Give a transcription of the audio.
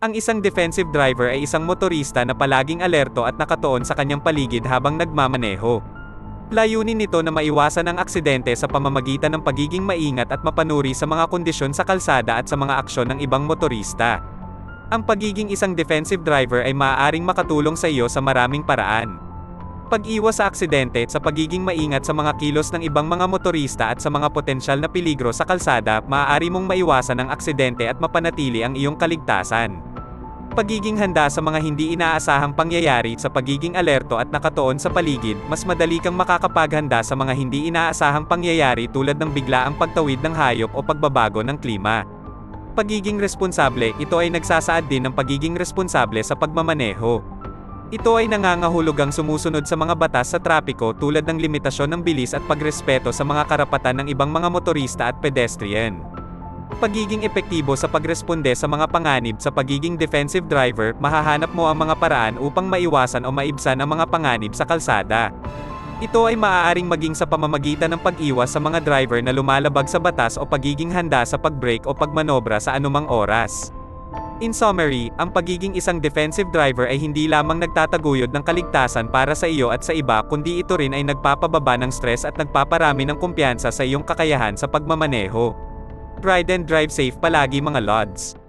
Ang isang defensive driver ay isang motorista na palaging alerto at nakatuon sa kanyang paligid habang nagmamaneho. Layunin nito na maiwasan ang aksidente sa pamamagitan ng pagiging maingat at mapanuri sa mga kondisyon sa kalsada at sa mga aksyon ng ibang motorista. Ang pagiging isang defensive driver ay maaaring makatulong sa iyo sa maraming paraan. Pag-iwas sa aksidente, sa pagiging maingat sa mga kilos ng ibang mga motorista at sa mga potensyal na peligro sa kalsada, maaari mong maiwasan ang aksidente at mapanatili ang iyong kaligtasan. Pagiging handa sa mga hindi inaasahang pangyayari, sa pagiging alerto at nakatuon sa paligid, mas madali kang makakapaghanda sa mga hindi inaasahang pangyayari tulad ng biglaang pagtawid ng hayop o pagbabago ng klima. Pagiging responsable, ito ay nagsasaad din ng pagiging responsable sa pagmamaneho. Ito ay nangangahulugang sumusunod sa mga batas sa trapiko tulad ng limitasyon ng bilis at pagrespeto sa mga karapatan ng ibang mga motorista at pedestrian. Pagiging epektibo sa pagresponde sa mga panganib, sa pagiging defensive driver, mahahanap mo ang mga paraan upang maiwasan o maibsan ang mga panganib sa kalsada. Ito ay maaaring maging sa pamamagitan ng pag-iwas sa mga driver na lumalabag sa batas o pagiging handa sa pag-brake o pagmanobra sa anumang oras. In summary, ang pagiging isang defensive driver ay hindi lamang nagtataguyod ng kaligtasan para sa iyo at sa iba, kundi ito rin ay nagpapababa ng stress at nagpaparami ng kumpiyansa sa iyong kakayahan sa pagmamaneho. Ride and drive safe palagi mga lods.